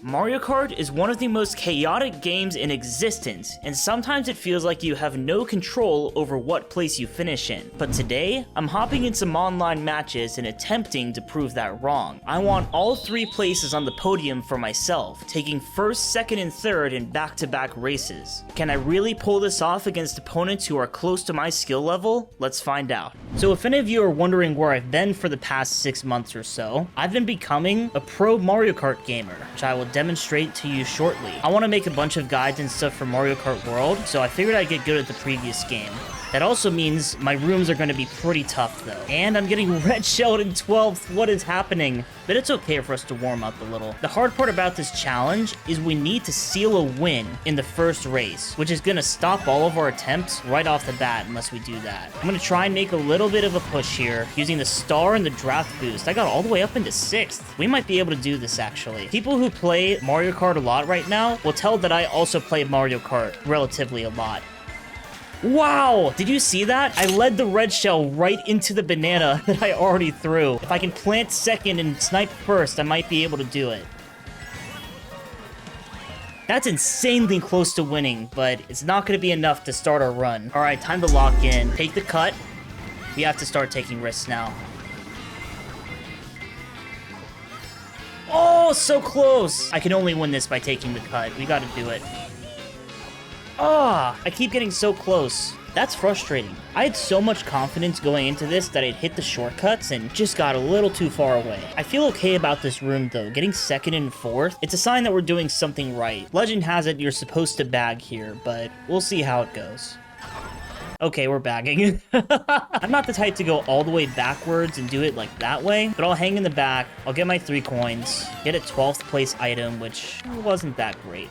Mario Kart is one of the most chaotic games in existence, and sometimes it feels like you have no control over what place you finish in. But today, I'm hopping in some online matches and attempting to prove that wrong. I want all 3 places on the podium for myself, taking first, second, and third in back-to-back races. Can I really pull this off against opponents who are close to my skill level? Let's find out. So if any of you are wondering where I've been for the past 6 months or so, I've been becoming a pro Mario Kart gamer, which I will demonstrate to you shortly. I want to make a bunch of guides and stuff for Mario Kart World, so I figured I'd get good at the previous game. That also means my rooms are going to be pretty tough though. And I'm getting red shelled in 12th. What is happening? But it's okay for us to warm up a little. The hard part about this challenge is we need to seal a win in the first race, which is going to stop all of our attempts right off the bat unless we do that. I'm going to try and make a little bit of a push here using the star and the draft boost. I got all the way up into 6th. We might be able to do this actually. People who play Mario Kart a lot right now will tell that I also play Mario Kart relatively a lot. Wow! Did you see that? I led the red shell right into the banana that I already threw. If I can plant second and snipe first, I might be able to do it. That's insanely close to winning, but it's not going to be enough to start our run. Alright, time to lock in. Take the cut. We have to start taking risks now. Oh, so close! I can only win this by taking the cut. We gotta do it. Ah, I keep getting so close. That's frustrating. I had so much confidence going into this that I'd hit the shortcuts and just got a little too far away. I feel okay about this room though. Getting 2nd and 4th, it's a sign that we're doing something right. Legend has it you're supposed to bag here, but we'll see how it goes. Okay, we're bagging. I'm not the type to go all the way backwards and do it like that way, but I'll hang in the back, I'll get my 3 coins, get a 12th place item, which wasn't that great.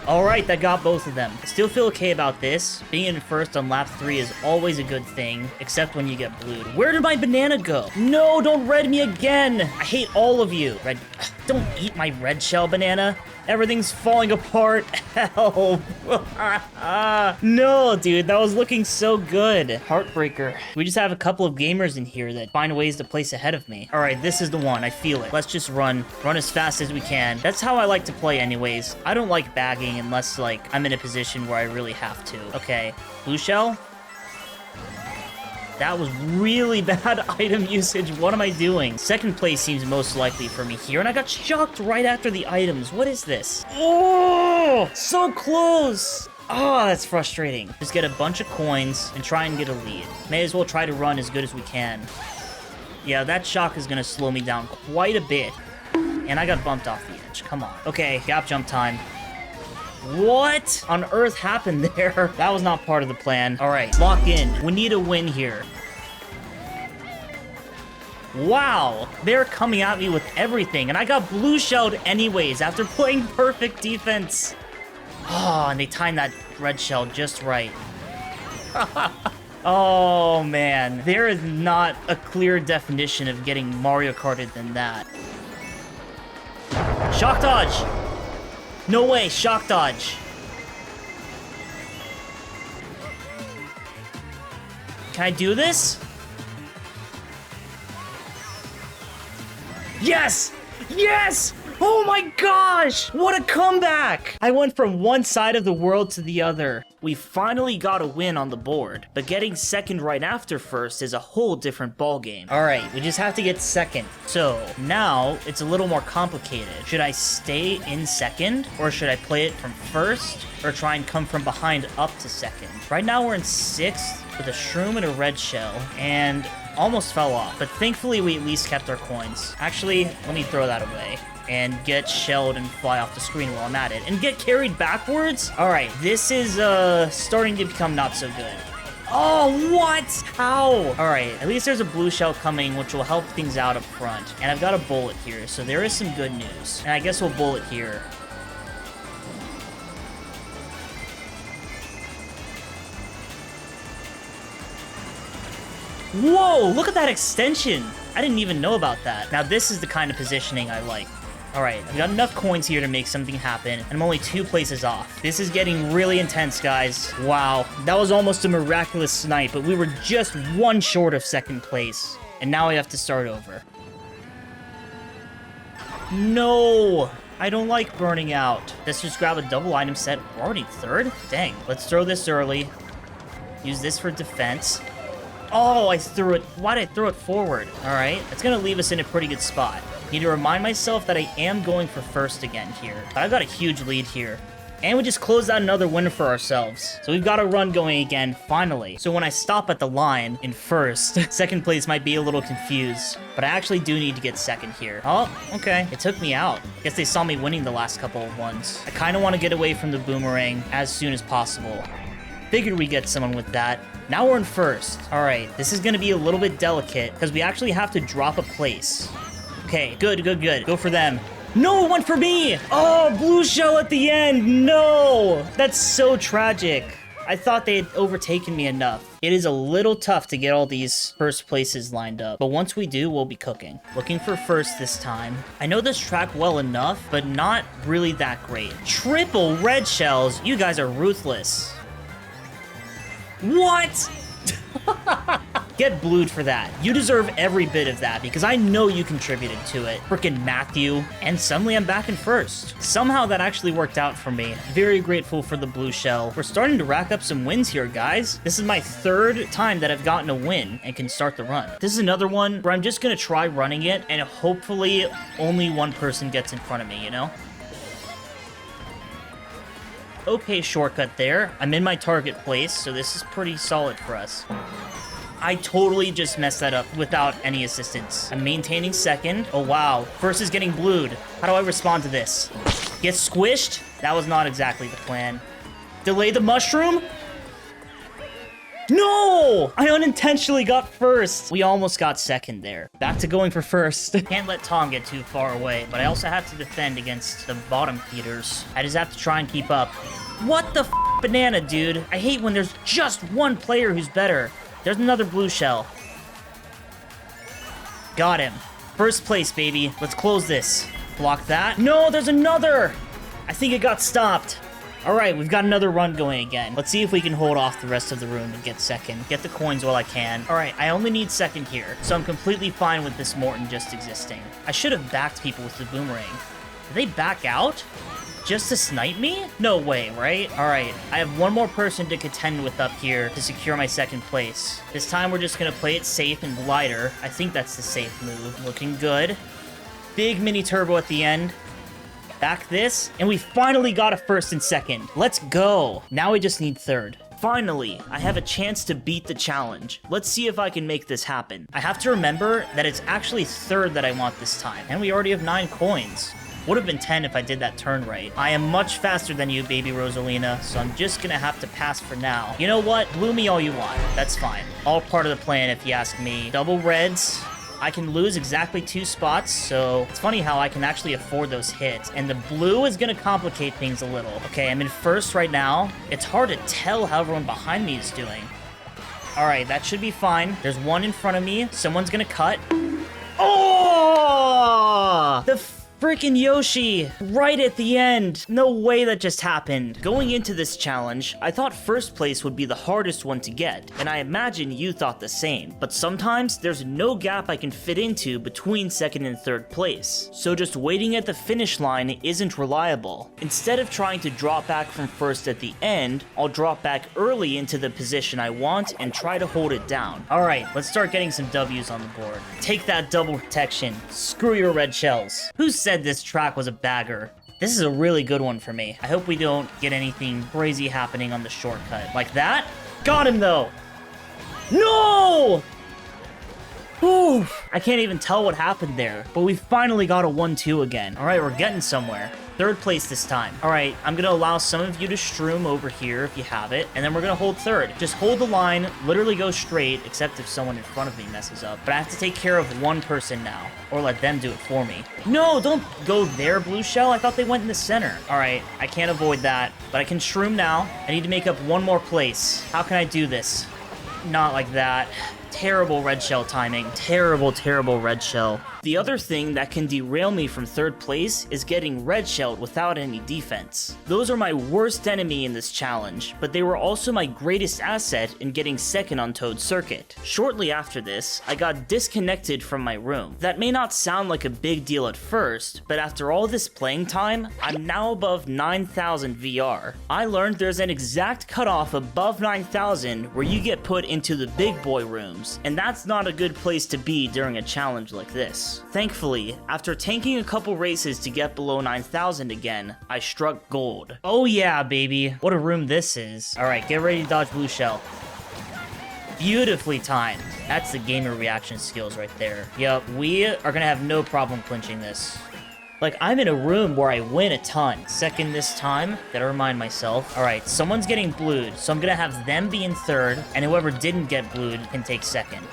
Alright, that got both of them. I still feel okay about this. Being in first on lap 3 is always a good thing, except when you get blued. Where did my banana go? No, don't red me again! I hate all of you. Red, don't eat my red shell banana. Everything's falling apart. Help. No, dude, that was looking so good. Heartbreaker. We just have a couple of gamers in here that find ways to place ahead of me. All right, this is the one. I feel it. Let's just run as fast as we can. That's how I like to play anyways. I don't like bagging unless, like, I'm in a position where I really have to. Okay, blue shell. That was really bad item usage. What am I doing? 2nd place seems most likely for me here, and I got shocked right after the items. What is this? Oh, so close. Oh, that's frustrating. Just get a bunch of coins and try and get a lead. May as well try to run as good as we can. Yeah, that shock is going to slow me down quite a bit. And I got bumped off the edge. Come on. Okay, gap jump time. What on earth happened there? That was not part of the plan. All right, lock in. We need a win here. Wow, they're coming at me with everything, and I got blue shelled anyways after playing perfect defense. Oh, and they timed that red shell just right. Oh, man. There is not a clear definition of getting Mario Karted than that. Shock dodge! No way, shock dodge. Can I do this? Yes! Yes! Oh my gosh! What a comeback! I went from one side of the world to the other. We finally got a win on the board, but getting 2nd right after 1st is a whole different ballgame. Alright, we just have to get 2nd. So, now, it's a little more complicated. Should I stay in 2nd, or should I play it from 1st, or try and come from behind up to 2nd? Right now we're in 6th, with a shroom and a red shell, and almost fell off, but thankfully we at least kept our coins. Actually, let me throw that away and get shelled and fly off the screen while I'm at it, and get carried backwards? Alright, this is starting to become not so good. Oh, what? How? Alright, at least there's a blue shell coming, which will help things out up front. And I've got a bullet here, so there is some good news. And I guess we'll bullet here. Whoa, look at that extension. I didn't even know about that. Now this is the kind of positioning I like. Alright, we got enough coins here to make something happen, and I'm only 2 places off. This is getting really intense, guys. Wow, that was almost a miraculous snipe, but we were just 1 short of 2nd place. And now we have to start over. No! I don't like burning out. Let's just grab a double item set. We're already third? Dang. Let's throw this early. Use this for defense. Oh, I threw it. Why did I throw it forward? All right. That's going to leave us in a pretty good spot. Need to remind myself that I am going for first again here. But I've got a huge lead here. And we just closed out another win for ourselves. So we've got a run going again, finally. So when I stop at the line in first, second place might be a little confused. But I actually do need to get second here. Oh, okay. It took me out. Guess they saw me winning the last couple of ones. I kind of want to get away from the boomerang as soon as possible. Figured we get someone with that. Now we're in first. All right, this is going to be a little bit delicate because we actually have to drop a place. Okay, good. Go for them. No, it went for me! Oh, blue shell at the end! No! That's so tragic. I thought they had overtaken me enough. It is a little tough to get all these first places lined up, but once we do, we'll be cooking. Looking for first this time. I know this track well enough, but not really that great. Triple red shells? You guys are ruthless. What? Get blued for that. You deserve every bit of that because I know you contributed to it. Frickin' Matthew. And suddenly I'm back in first. Somehow that actually worked out for me. Very grateful for the blue shell. We're starting to rack up some wins here, guys. This is my third time that I've gotten a win and can start the run. This is another one where I'm just gonna try running it and hopefully only one person gets in front of me, you know? Okay, shortcut there. I'm in my target place, so this is pretty solid for us. I totally just messed that up without any assistance. I'm maintaining second. Oh, wow. First is getting blued. How do I respond to this? Get squished? That was not exactly the plan. Delay the mushroom? No! I unintentionally got first. We almost got second there. Back to going for first. Can't let Tom get too far away, but I also have to defend against the bottom feeders. I just have to try and keep up. What the banana, dude? I hate when there's just one player who's better. There's another blue shell. Got him. First place, baby. Let's close this. Block that. No, there's another! I think it got stopped. Alright, we've got another run going again. Let's see if we can hold off the rest of the room and get second. Get the coins while I can. Alright, I only need second here, so I'm completely fine with this Morton just existing. I should have backed people with the boomerang. Did they back out? Just to snipe me? No way, right? Alright, I have one more person to contend with up here to secure my second place. This time we're just gonna play it safe and glider. I think that's the safe move. Looking good. Big mini turbo at the end. Back this, and we finally got a first and second. Let's go. Now we just need third. Finally, I have a chance to beat the challenge. Let's see if I can make this happen. I have to remember that it's actually third that I want this time, and we already have 9 coins. Would have been 10 if I did that turn right. I am much faster than you, baby Rosalina, so I'm just gonna have to pass for now. You know what? Blue me all you want. That's fine. All part of the plan if you ask me. Double reds. I can lose exactly 2 spots, so it's funny how I can actually afford those hits. And the blue is gonna complicate things a little. Okay, I'm in first right now. It's hard to tell how everyone behind me is doing. Alright, that should be fine. There's one in front of me. Someone's gonna cut. Oh! The freaking Yoshi right at the end. No way that just happened. Going into this challenge, I thought first place would be the hardest one to get, and I imagine you thought the same. But sometimes there's no gap I can fit into between second and third place, so just waiting at the finish line isn't reliable. Instead of trying to drop back from first at the end, I'll drop back early into the position I want and try to hold it down. Alright, let's start getting some W's on the board. Take that double protection. Screw your red shells. Who said this track was a bagger? This is a really good one for me. I hope we don't get anything crazy happening on the shortcut. Like that? Got him though! No! Whew. I can't even tell what happened there, but we finally got a 1-2 again. Alright, we're getting somewhere. Third place this time. Alright, I'm gonna allow some of you to stream over here if you have it, and then we're gonna hold third. Just hold the line, literally go straight, except if someone in front of me messes up. But I have to take care of one person now, or let them do it for me. No, don't go there, blue shell. I thought they went in the center. Alright, I can't avoid that, but I can shroom now. I need to make up one more place. How can I do this? Not like that. Terrible red shell timing. Terrible, terrible red shell. The other thing that can derail me from third place is getting red shelled without any defense. Those are my worst enemy in this challenge, but they were also my greatest asset in getting second on Toad's circuit. Shortly after this, I got disconnected from my room. That may not sound like a big deal at first, but after all this playing time, I'm now above 9,000 VR. I learned there's an exact cutoff above 9,000 where you get put into the big boy rooms, and that's not a good place to be during a challenge like this. Thankfully, after tanking a couple races to get below 9,000 again, I struck gold. Oh yeah, baby. What a room this is. Alright, get ready to dodge blue shell. Beautifully timed. That's the gamer reaction skills right there. Yup, we are gonna have no problem clinching this. Like, I'm in a room where I win a ton. Second this time. Gotta remind myself. Alright, someone's getting blued, so I'm gonna have them be in third, and whoever didn't get blued can take second.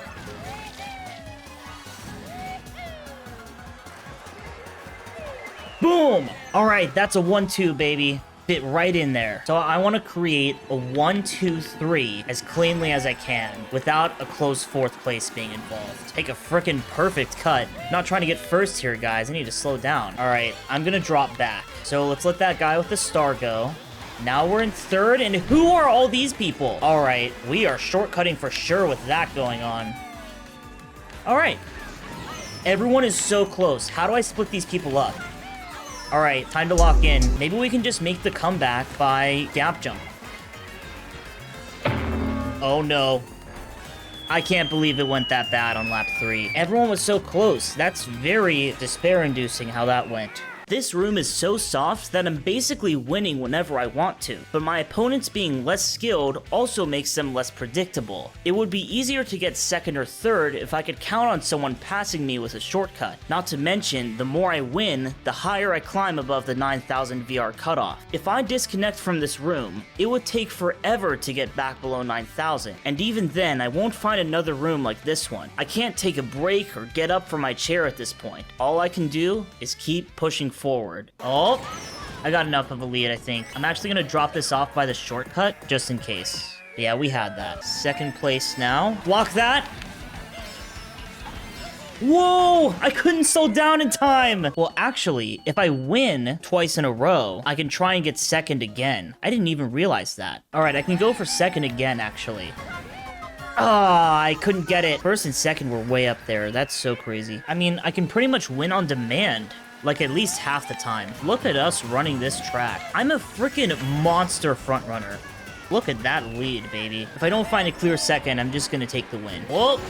Boom! Alright, that's a 1-2, baby. Fit right in there. So I want to create a 1-2-3 as cleanly as I can without a close fourth place being involved. Take a frickin' perfect cut. Not trying to get first here, guys. I need to slow down. Alright, I'm gonna drop back. So let's let that guy with the star go. Now we're in third, and who are all these people? Alright, we are shortcutting for sure with that going on. Alright. Everyone is so close. How do I split these people up? Alright, time to lock in. Maybe we can just make the comeback by gap jump. Oh no. I can't believe it went that bad on lap 3. Everyone was so close. That's very despair-inducing how that went. This room is so soft that I'm basically winning whenever I want to, but my opponents being less skilled also makes them less predictable. It would be easier to get second or third if I could count on someone passing me with a shortcut. Not to mention, the more I win, the higher I climb above the 9,000 VR cutoff. If I disconnect from this room, it would take forever to get back below 9,000, and even then I won't find another room like this one. I can't take a break or get up from my chair at this point. All I can do is keep pushing forward. Oh, I got enough of a lead, I think. I'm actually gonna drop this off by the shortcut, just in case. Yeah, we had that. Second place now. Block that. Whoa! I couldn't slow down in time! Well, actually, if I win twice in a row, I can try and get second again. I didn't even realize that. Alright, I can go for second again, actually. Ah, I couldn't get it. First and second were way up there. That's so crazy. I mean, I can pretty much win on demand. Like, at least half the time. Look at us running this track. I'm a freaking monster front runner. Look at that lead, baby. If I don't find a clear second, I'm just gonna take the win. Whoa!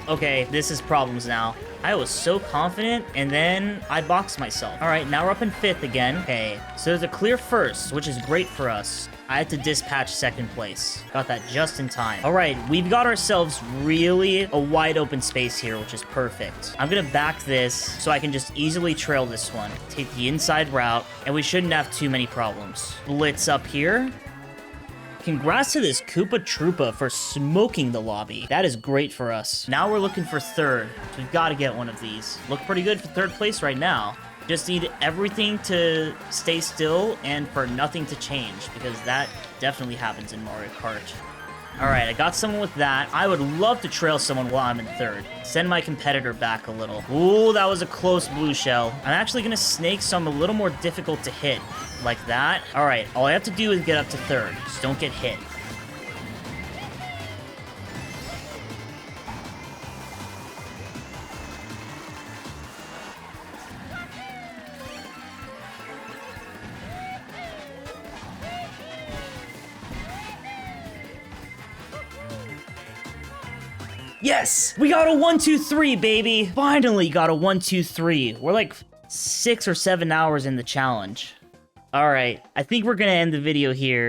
Okay, this is problems now. I was so confident, and then I boxed myself. Alright, now we're up in fifth again. Okay, so there's a clear first, which is great for us. I had to dispatch second place. Got that just in time. Alright, we've got ourselves really a wide open space here, which is perfect. I'm gonna back this so I can just easily trail this one. Take the inside route, and we shouldn't have too many problems. Blitz up here. Congrats to this Koopa Troopa for smoking the lobby. That is great for us. Now we're looking for third. We've got to get one of these. Look pretty good for third place right now. Just need everything to stay still and for nothing to change, because that definitely happens in Mario Kart. Alright, I got someone with that. I would love to trail someone while I'm in third. Send my competitor back a little. Ooh, that was a close blue shell. I'm actually gonna snake so I'm a little more difficult to hit. Like that. Alright, all I have to do is get up to third. Just don't get hit. Yes! We got a 1-2-3, baby! Finally got a 1-2-3. We're like 6 or 7 hours in the challenge. Alright, I think we're gonna end the video here.